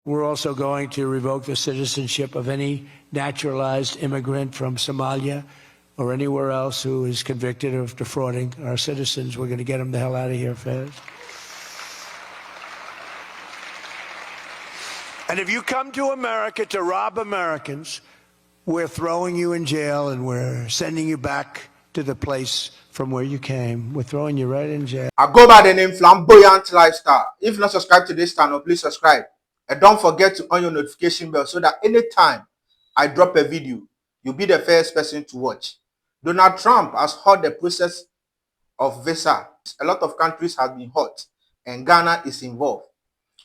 We're also going to revoke the citizenship of any naturalized immigrant from Somalia or anywhere else who is convicted of defrauding our citizens. We're going to get them the hell out of here fast. And if you come to America to rob Americans, we're throwing you in jail and we're sending you back to the place from where you came. We're throwing you right in jail. I go by the name Flamboyant Lifestyle. If you're not subscribed to this channel, please subscribe. And don't forget to on your notification bell so that anytime I drop a video, you'll be the first person to watch. Donald Trump has halted the process of visa. A lot of countries have been hurt, and Ghana is involved.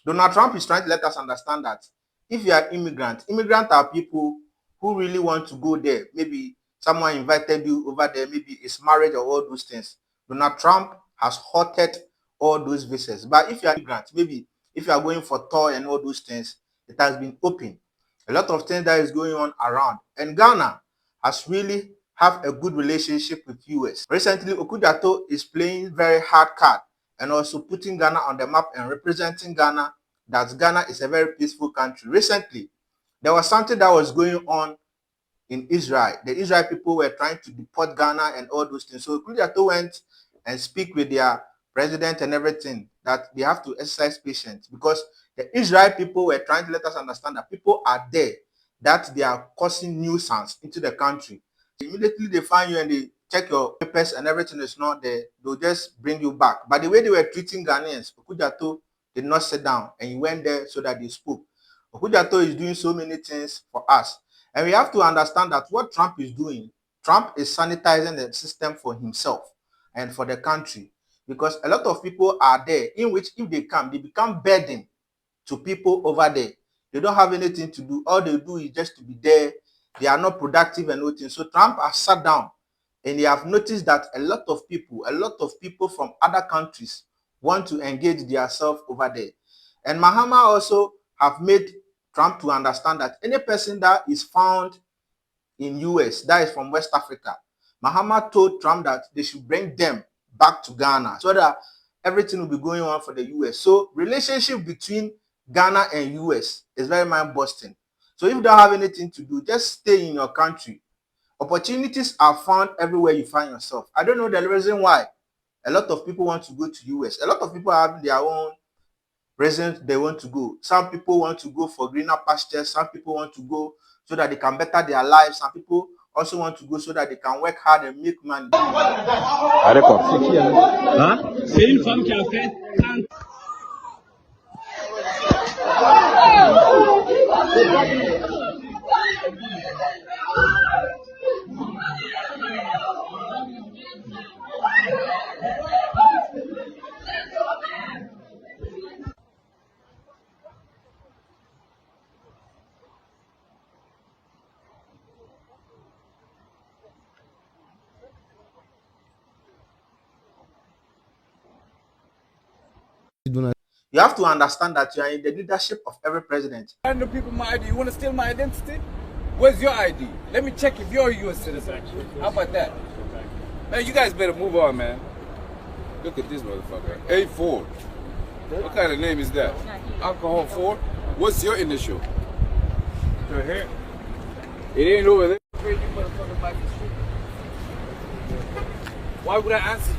Donald Trump is trying to let us understand that if you are immigrants are people who really want to go there. Maybe someone invited you over there, maybe it's marriage or all those things. Donald Trump has halted all those visas. But if you are immigrants, maybe if you are going for tour and all those things, it has been open. A lot of things that is going on around. And Ghana has really have a good relationship with US. Recently, Okudato is playing very hard card and also putting Ghana on the map and representing Ghana, that Ghana is a very peaceful country. Recently, there was something that was going on in Israel. The Israel people were trying to deport Ghana and all those things. So Okudato went and speak with their president and everything, that they have to exercise patience, because the Israel people were trying to let us understand that people are there, that they are causing nuisance into the country. Immediately they find you and they check your papers and everything is not there, they'll just bring you back. But the way they were treating Ghanaians, Okudato did not sit down and he went there so that they spoke. Okudato is doing so many things for us. And we have to understand that what Trump is doing, Trump is sanitizing the system for himself and for the country. Because a lot of people are there in which if they come, they become burden to people over there. They don't have anything to do. All they do is just to be there. They are not productive and nothing. So Trump has sat down and they have noticed that a lot of people from other countries want to engage themselves over there. And Mahama also have made Trump to understand that any person that is found in US, that is from West Africa, Mahama told Trump that they should bring them back to Ghana so that everything will be going on for the US. So relationship between Ghana and US is very mind-busting. So if you don't have anything to do, just stay in your country. Opportunities are found everywhere you find yourself. I don't know the reason why a lot of people want to go to US. A lot of people have their own reasons they want to go. Some people want to go for greener pastures. Some people want to go so that they can better their lives. Some people also want to go so that they can work hard and make money. C'est une femme qui a fait tant. You have to understand that you are in the leadership of every president. Random people my ID. You want to steal my identity? Where's your ID? Let me check if you're a U.S. citizen. How about that? Man, you guys better move on, man. Look at this motherfucker. A4. What kind of name is that? Alcohol 4? What's your initial? Right here. It ain't over there. Why would I answer you?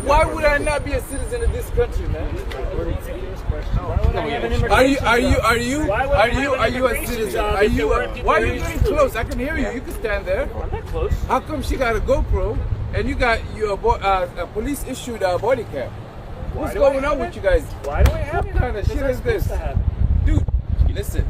Why would I not be a citizen of this country, man? Are you a citizen? Why are you getting close? I can hear you. You can stand there. I'm not close. How come she got a GoPro and you got your a police issued a body cam? What's going on with you guys? Why do I have it? What kind of shit is this? Dude, listen,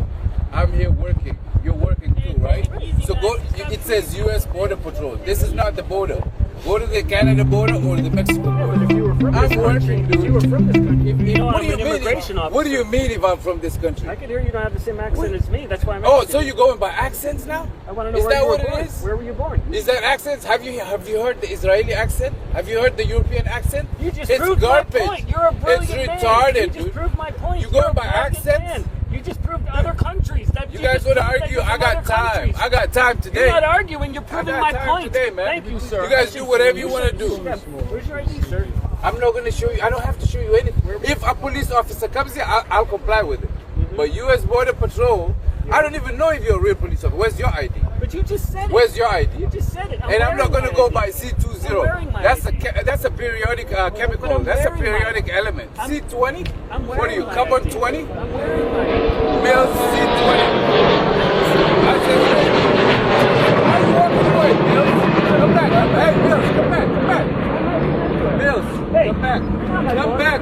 I'm here working. You're working too, right? So go. It says U.S. Border Patrol. This is not the border. Go to the Canada border or the Mexico border. If you were from this country, if you were from this country, you know I'm an immigration officer. What do you mean if I'm from this country? I can hear you don't have the same accent as me. That's why I'm asking. So you're going by accents now? I want to know is where that you were what born. It is? Where were you born? Is that accents? Have you heard the Israeli accent? Have you heard the European accent? You just it's proved garbage. my point. You're a brilliant It's man. retarded, You just proved my point. You going by accents? Man. You just proved other countries. That you guys want to argue? I got time. I got time today. You're not arguing. You're proving my point. Today, man. Thank you, sir. You guys do whatever you want to do. Where's your ID, sir? I'm not going to show you. I don't have to show you anything. If a police officer comes here, I'll comply with it. But U.S. Border Patrol, I don't even know if you're a real police officer. Where's your ID? But you just said it. Where's your ID? You just said it. And I'm not going to go by wearing my C20. That's a periodic chemical. That's a periodic element. C20? What are you, carbon 20? I'm wearing my Mills C20. I said, why are you walking away, Mills? Come back. Hey, Mills, come back. Mills, come back. Come back.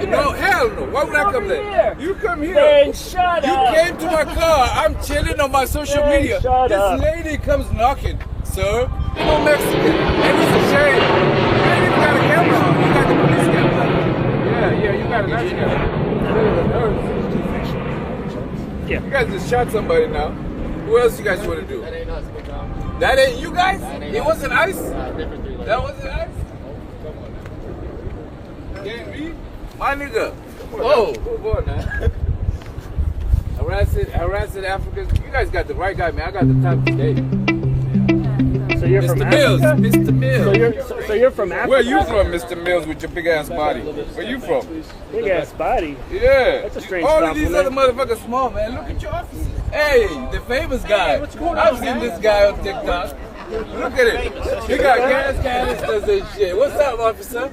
No, hell no. Why would I come there? You come here. Then shut You up. came to my car. I'm chilling on my social Hey, media. shut This up. lady comes knocking, sir. You're no Mexican. And it's a shame. You ain't even got a camera on. You got the police camera. Yeah, you got a nice camera. Yeah. You guys just shot somebody now. Who else you guys want to do? That ain't us, big dog. That ain't you guys? ain't It us. wasn't ice? Different three That wasn't ice? Can't read? My nigga. Whoa. Move on, man. Harassing Africans. You guys got the right guy, man. I got the time today. So you're from Mr. Mills. Africa? Mr. Mills. So you're from Africa? Where you from, Mr. Mills, with your big ass body? Where you from? Big ass body. Yeah. That's a strange All of these other compliment. motherfuckers small, man. Look at your offices. Hey, the famous guy. I've seen this guy on TikTok. Look at it. He got gas canisters and shit. What's up, officer?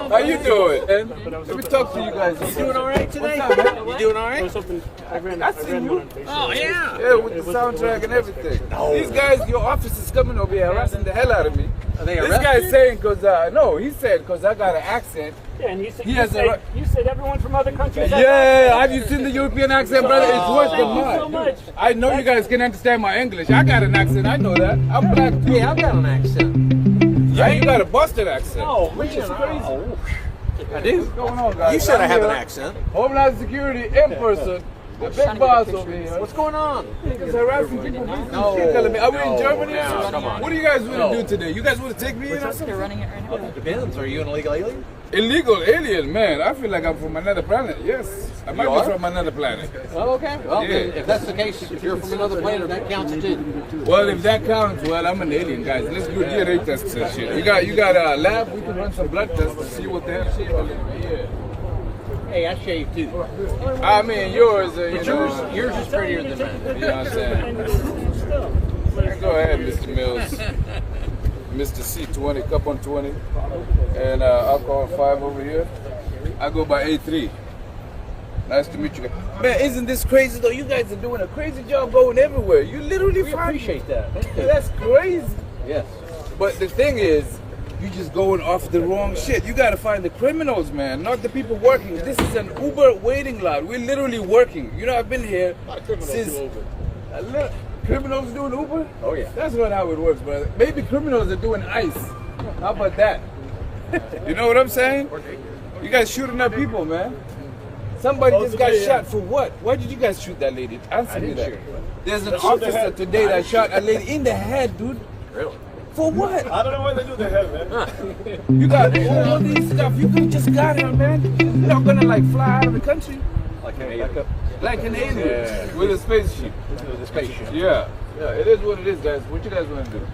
How you doing? And let me talk to you guys. You doing all right today? What's up, man? You doing all I right? was hoping I ran I seen you. one on Facebook. Oh, yeah. Yeah, with the soundtrack and everything. These guys, your office is coming over here harassing the hell out of me. Are they This arrested? guy's saying no, he said because I got an accent. Yeah, and you said, He has a you said everyone from other countries. has Yeah, have you seen the European accent, brother? It's worse than Thank you so mine. much. I know you guys can understand my English. I got an accent, I know that. I'm black too. Yeah, I've got an accent. Yeah, you got a Boston accent. Oh, which is crazy. I do. What's going on, guys? You said I I'm have an here. accent. Homeland Security in person. The big boss over here. What's going on? Niggas harassing people. No. Are we in Germany? No, come on. What do you guys want to do today? You guys want to take me in or something? They're running it right now. It depends. Are you an illegal alien? Illegal alien, man. I feel like I'm from another planet. Yes. I might You be are? from another planet. Oh, okay. Well, Yeah. then, if that's the case, if you're from another planet, that counts too. Well, if that counts, well, I'm an alien, guys. Let's do DNA tests and shit. You got a lab? We can run some blood tests to see what the hell shit is. Yeah. Hey, I shave too. I mean, yours, you know. Yours is prettier than mine. You know what I'm saying? Go ahead, Mr. Mills. Mr. C20, cup on 20. And alcohol 5 over here. I go by A3. Nice to meet you guys. Man, isn't this crazy though? You guys are doing a crazy job going everywhere. You literally We find appreciate that. That's crazy. Yes. But the thing is, you just going off the wrong shit. You gotta find the criminals, man, not the people working. This is an Uber waiting lot. We're literally working. You know, I've been here since. Criminals doing Uber? Oh, yeah. That's not how it works, brother. Maybe criminals are doing ice. How about that? You know what I'm saying? You guys shooting at people, man. Somebody just got shot for what? Why did you guys shoot that lady? Answer me that. There's an officer today that shot a lady in the head, dude. Really? For what? I don't know why they do the head, man. You got all these stuff. You could just got here, man. You're not gonna like fly out of the country Like an alien. like an alien with a spaceship. With a spaceship. Yeah, it is what it is, guys. What you guys want to do?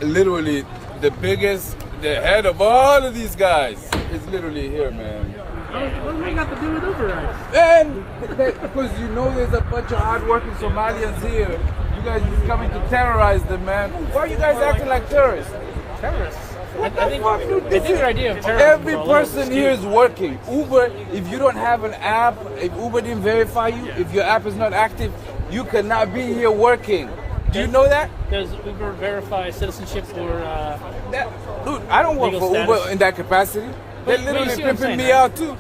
Literally the biggest, the head of all of these guys is literally here, man. What do we got to do with Uber rides? And because you know there's a bunch of hardworking Somalians here, you guys is coming to terrorize them, man. Why are you guys acting like terrorists? Terrorists. What I the think, fuck, dude? I think your idea of terrorism. Every person here is working. Uber, if you don't have an app, if Uber didn't verify you, if your app is not active, you cannot be here working. Do you know that? Does Uber verify citizenship or Dude, I don't work Legal for status. Uber in that capacity. They're But you literally see what I'm pimping saying, me right? out too.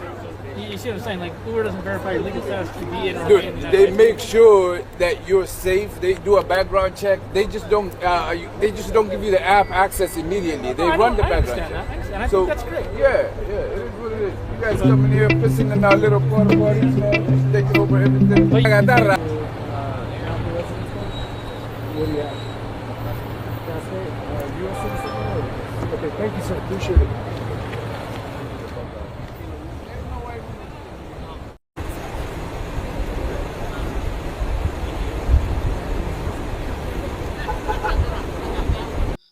you see what I'm saying? Like Uber doesn't verify your legal status to be in or Dude, in they make sure that you're safe. They do a background check. They just don't give you the app access immediately. They run the I background understand that. I check. understand. I So think that's great. yeah, it is what it is. You guys coming here pissing in our little porta potties, man, just taking over everything. But you- I got that right. Okay, thank you, sir. Appreciate it.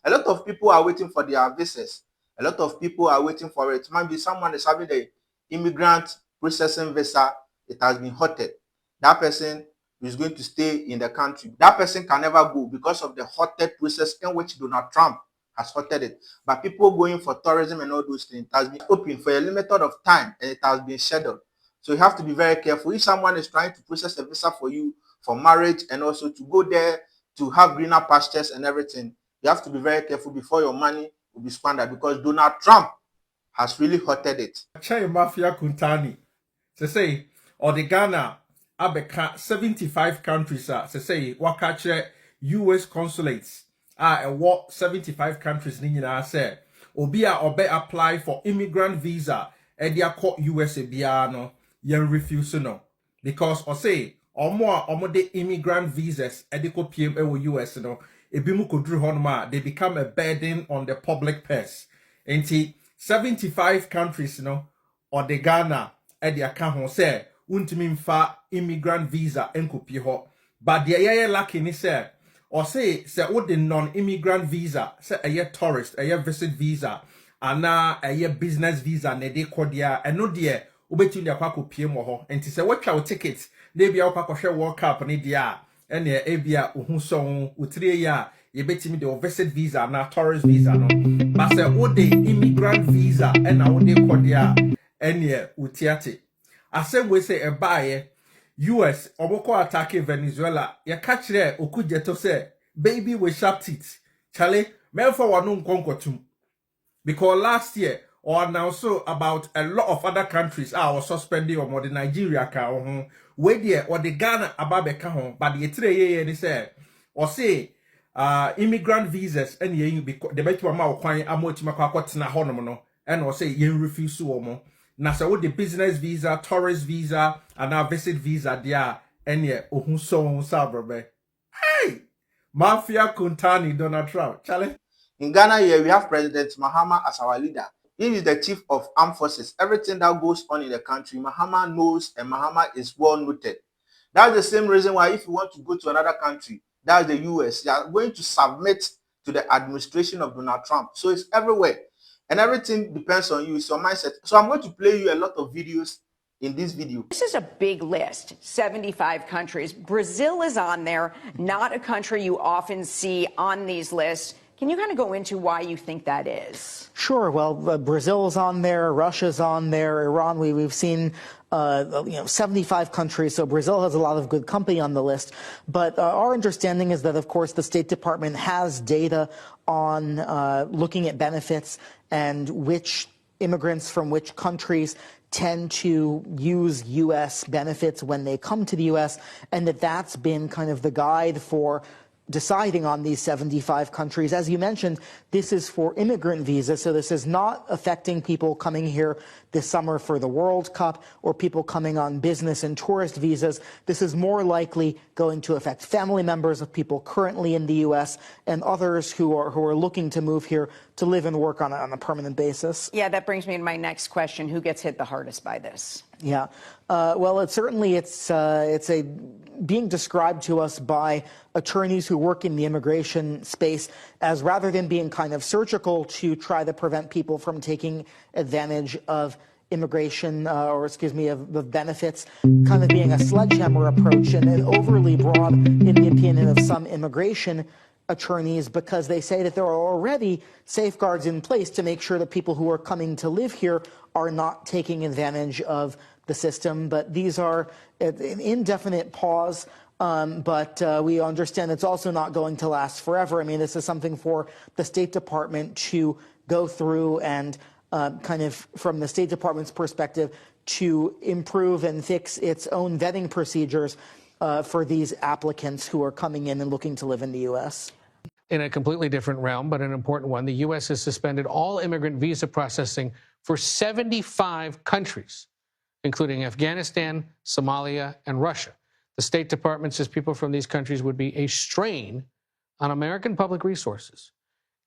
A lot of people are waiting for their visas. A lot of people are waiting for it. Maybe someone is having the immigrant processing visa. It has been halted. That person is going to stay in the country. That person can never go because of the halted process in which Donald Trump has halted it. But people going for tourism and all those things, it has been open for a limited of time and it has been scheduled. So you have to be very careful. If someone is trying to process a visa for you for marriage and also to go there to have greener pastures and everything, you have to be very careful before your money will be squandered, because Donald Trump has really halted it. Chai Mafia Kuntani. Say, or the Ghana, Abeka, 75 countries, say, wakache US consulates, what 75 countries, Nina say, Obia obe apply for immigrant visa, Edia court USA biano, yen refuse no. Because, or say, or more, or de immigrant visas, Edico PM US, no, Ebimu Kudru Honma, they become a burden on the public purse. And 75 countries, or the Ghana, Edia Kahon say, untimi mfa immigrant visa enkopi ho. But the ye lucky ni say, or say what the non-immigrant visa, say a tourist, a visit visa, and now a business visa, ne de kodia, and no dear, ubetin the aqua PM ho, and to say what our tickets, they be our Paco World Cup, and dia, and the Abia Uhunson, Utria, you bet me the visit visa, na tourist visa, no. But say what the immigrant visa, and now de kodia, and ye utiate. I said we say a buyer, US, Oboko attack Venezuela, ya catch there, Okujeto say, baby with sharp teeth. Charlie, men for one concotum. Because last year, or now so about a lot of other countries are suspending or more the Nigeria ka where there or the Ghana ababe ka but the 3 year they say or say immigrant visas and ye because the better ma kwan amotima kwa tena honom no and or say ye refuse omo na say what the business visa, tourist visa and our visit visa there and ye ohun so sabrobe. Hey, Mafia Kuntani Donald Trump. Charlie. In Ghana here, we have President Mahama as our leader. He is the chief of armed forces. Everything that goes on in the country, Mahama knows, and Mahama is well noted. That's the same reason why if you want to go to another country, that's the US, you are going to submit to the administration of Donald Trump. So it's everywhere. And everything depends on you. It's your mindset. So I'm going to play you a lot of videos in this video. This is a big list, 75 countries. Brazil is on there, not a country you often see on these lists. Can you kind of go into why you think that is? Sure. Well, Brazil's on there, Russia's on there, Iran. We've seen 75 countries. So Brazil has a lot of good company on the list. But our understanding is that, of course, the State Department has data on looking at benefits and which immigrants from which countries tend to use U.S. benefits when they come to the U.S., and that's been kind of the guide for deciding on these 75 countries. As you mentioned, this is for immigrant visas, so this is not affecting people coming here this summer for the World Cup or people coming on business and tourist visas. This is more likely going to affect family members of people currently in the U.S. and others who are looking to move here to live and work on a permanent basis. Yeah, that brings me to my next question. Who gets hit the hardest by this? Yeah, well, it's being described to us by attorneys who work in the immigration space as, rather than being kind of surgical to try to prevent people from taking advantage of immigration, of the benefits, kind of being a sledgehammer approach and overly broad in the opinion of some immigration attorneys, because they say that there are already safeguards in place to make sure that people who are coming to live here are not taking advantage of the system. But these are an indefinite pause. But we understand it's also not going to last forever. I mean, this is something for the State Department to go through and kind of, from the State Department's perspective, to improve and fix its own vetting procedures for these applicants who are coming in and looking to live in the U.S. In a completely different realm, but an important one, the U.S. has suspended all immigrant visa processing for 75 countries, including Afghanistan, Somalia, and Russia. The State Department says people from these countries would be a strain on American public resources.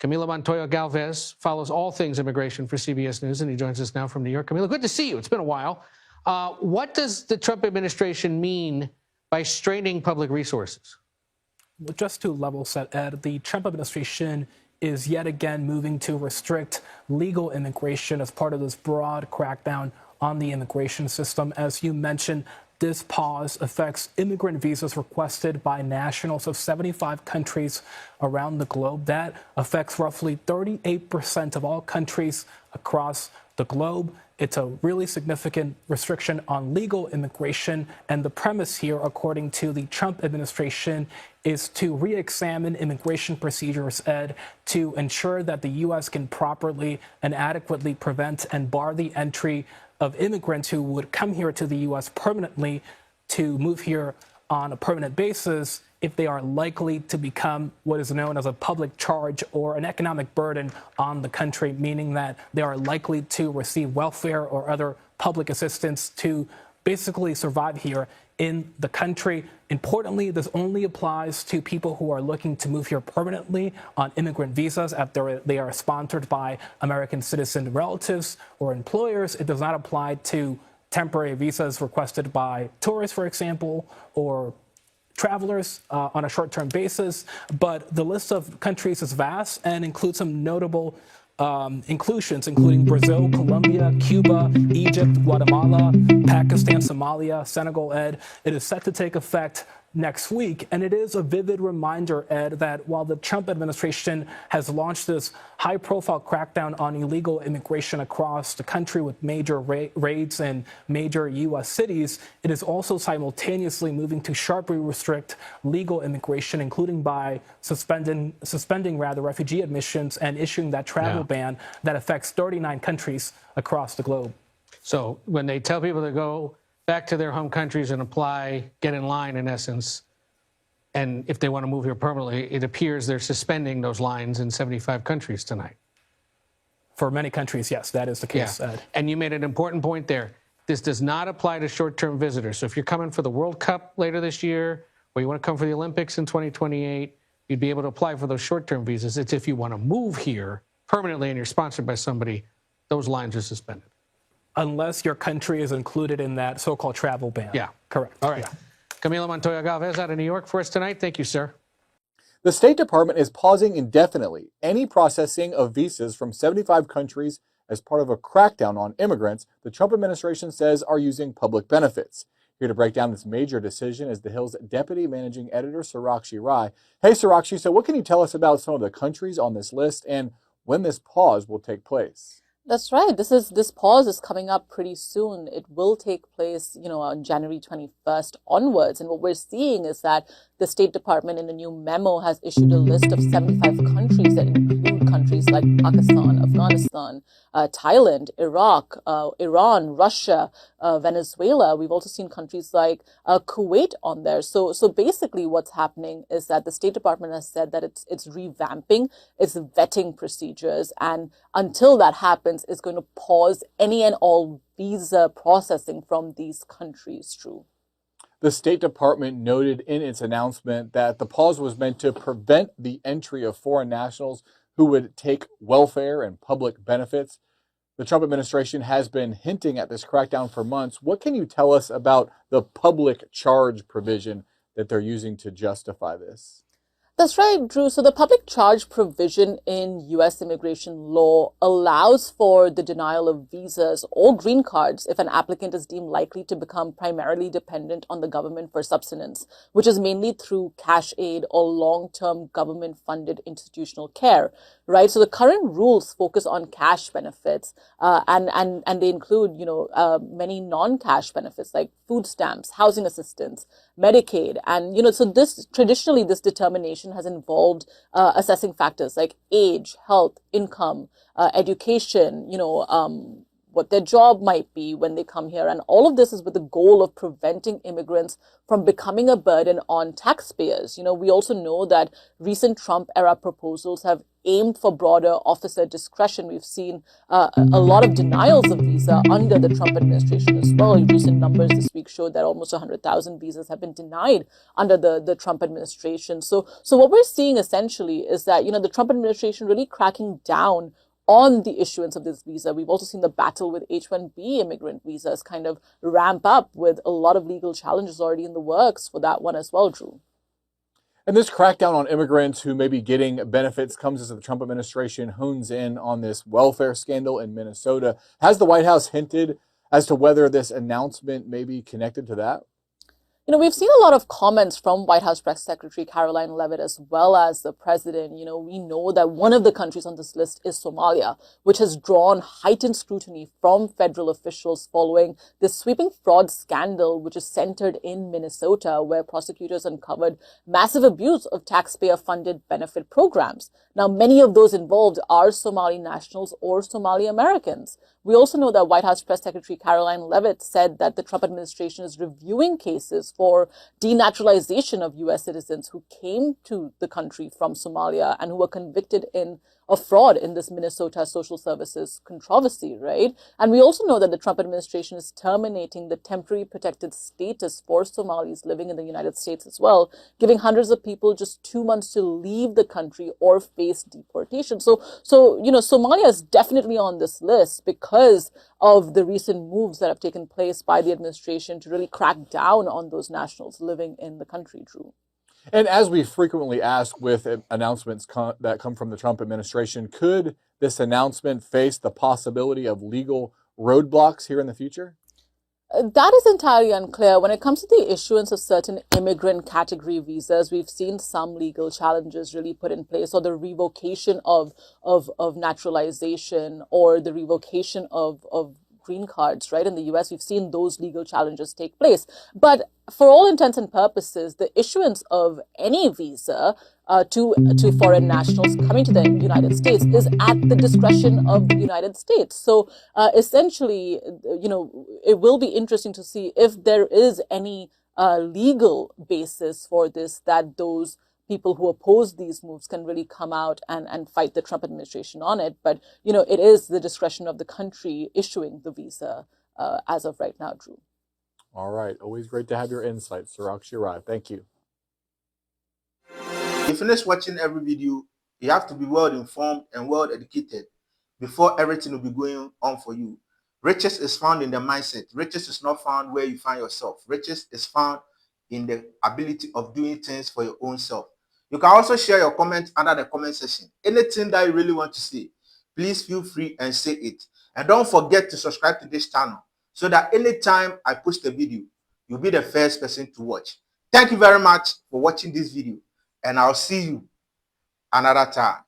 Camila Montoya Galvez follows all things immigration for CBS News, and he joins us now from New York. Camila, good to see you. It's been a while. What does the Trump administration mean by straining public resources? Just to level set, Ed, the Trump administration is yet again moving to restrict legal immigration as part of this broad crackdown on the immigration system. As you mentioned, this pause affects immigrant visas requested by nationals of 75 countries around the globe. That affects roughly 38% of all countries across the globe. It's a really significant restriction on legal immigration. And the premise here, according to the Trump administration, is to re-examine immigration procedures, Ed, to ensure that the U.S. can properly and adequately prevent and bar the entry of immigrants who would come here to the U.S. permanently to move here on a permanent basis if they are likely to become what is known as a public charge or an economic burden on the country, meaning that they are likely to receive welfare or other public assistance to basically survive here in the country. Importantly, this only applies to people who are looking to move here permanently on immigrant visas after they are sponsored by American citizen relatives or employers. It does not apply to temporary visas requested by tourists, for example, or travelers on a short-term basis. But the list of countries is vast and includes some notable inclusions, including Brazil, Colombia, Cuba, Egypt, Guatemala, Pakistan, Somalia, Senegal, Ed. It is set to take effect next week. And it is a vivid reminder, Ed, that while the Trump administration has launched this high-profile crackdown on illegal immigration across the country with major raids in major U.S. cities, it is also simultaneously moving to sharply restrict legal immigration, including by suspending refugee admissions and issuing that travel ban that affects 39 countries across the globe. So when they tell people to go back to their home countries and apply, get in line in essence, and if they want to move here permanently, it appears they're suspending those lines in 75 countries tonight. For many countries, yes, that is the case, Ed. And you made an important point there. This does not apply to short-term visitors. So if you're coming for the World Cup later this year, or you want to come for the Olympics in 2028, you'd be able to apply for those short-term visas. It's if you want to move here permanently and you're sponsored by somebody, those lines are suspended. Unless your country is included in that so-called travel ban. Yeah. Correct. All right. Yeah. Camilo Montoya Galvez out of New York for us tonight. Thank you, sir. The State Department is pausing indefinitely any processing of visas from 75 countries as part of a crackdown on immigrants the Trump administration says are using public benefits. Here to break down this major decision is The Hill's Deputy Managing Editor, Sarakshi Rai. Hey, Sarakshi, so what can you tell us about some of the countries on this list and when this pause will take place? That's right. This pause is coming up pretty soon. It will take place, on January 21st onwards. And what we're seeing is that the State Department in a new memo has issued a list of 75 countries that include countries like Pakistan, Afghanistan, Thailand, Iraq, Iran, Russia, Venezuela. We've also seen countries like Kuwait on there. So basically what's happening is that the State Department has said that it's revamping its vetting procedures. And until that happens, it's going to pause any and all visa processing from these countries, Drew. The State Department noted in its announcement that the pause was meant to prevent the entry of foreign nationals who would take welfare and public benefits. The Trump administration has been hinting at this crackdown for months. What can you tell us about the public charge provision that they're using to justify this? That's right, Drew. So the public charge provision in U.S. immigration law allows for the denial of visas or green cards if an applicant is deemed likely to become primarily dependent on the government for subsistence, which is mainly through cash aid or long-term government-funded institutional care, right? So the current rules focus on cash benefits, and they include, many non-cash benefits like food stamps, housing assistance, Medicaid, and so this determination has involved assessing factors like age, health, income, education, what their job might be when they come here. And all of this is with the goal of preventing immigrants from becoming a burden on taxpayers. We also know that recent Trump-era proposals have aimed for broader officer discretion. We've seen a lot of denials of visa under the Trump administration as well. Recent numbers this week showed that almost 100,000 visas have been denied under the Trump administration. So what we're seeing essentially is that, the Trump administration really cracking down on the issuance of this visa. We've also seen the battle with H-1B immigrant visas kind of ramp up with a lot of legal challenges already in the works for that one as well, Drew. And this crackdown on immigrants who may be getting benefits comes as the Trump administration hones in on this welfare scandal in Minnesota. Has the White House hinted as to whether this announcement may be connected to that? You know, we've seen a lot of comments from White House Press Secretary Caroline Leavitt as well as the president. You know, we know that one of the countries on this list is Somalia, which has drawn heightened scrutiny from federal officials following this sweeping fraud scandal, which is centered in Minnesota, where prosecutors uncovered massive abuse of taxpayer-funded benefit programs. Now, many of those involved are Somali nationals or Somali Americans. We also know that White House Press Secretary Caroline Leavitt said that the Trump administration is reviewing cases for denaturalization of U.S. citizens who came to the country from Somalia and who were convicted of fraud in this Minnesota social services controversy, right? And we also know that the Trump administration is terminating the temporary protected status for Somalis living in the United States as well, giving hundreds of people just 2 months to leave the country or face deportation. So you know, Somalia is definitely on this list because of the recent moves that have taken place by the administration to really crack down on those nationals living in the country, Drew. And as we frequently ask with announcements that come from the Trump administration, could this announcement face the possibility of legal roadblocks here in the future? That is entirely unclear. When it comes to the issuance of certain immigrant category visas, we've seen some legal challenges really put in place, or the revocation of naturalization, or the revocation of green cards, right? In the US, we've seen those legal challenges take place. But for all intents and purposes, the issuance of any visa to foreign nationals coming to the United States is at the discretion of the United States. So essentially, you know, it will be interesting to see if there is any legal basis for this, that those people who oppose these moves can really come out and fight the Trump administration on it. But, you know, it is the discretion of the country issuing the visa as of right now, Drew. All right. Always great to have your insights, Sarak Shirai. Thank you. You finish watching every video, you have to be well informed and well educated before everything will be going on for you. Riches is found in the mindset. Riches is not found where you find yourself. Riches is found in the ability of doing things for your own self. You can also share your comments under the comment section. Anything that you really want to say, please feel free and say it. And don't forget to subscribe to this channel so that anytime I post a video, you'll be the first person to watch. Thank you very much for watching this video, and I'll see you another time.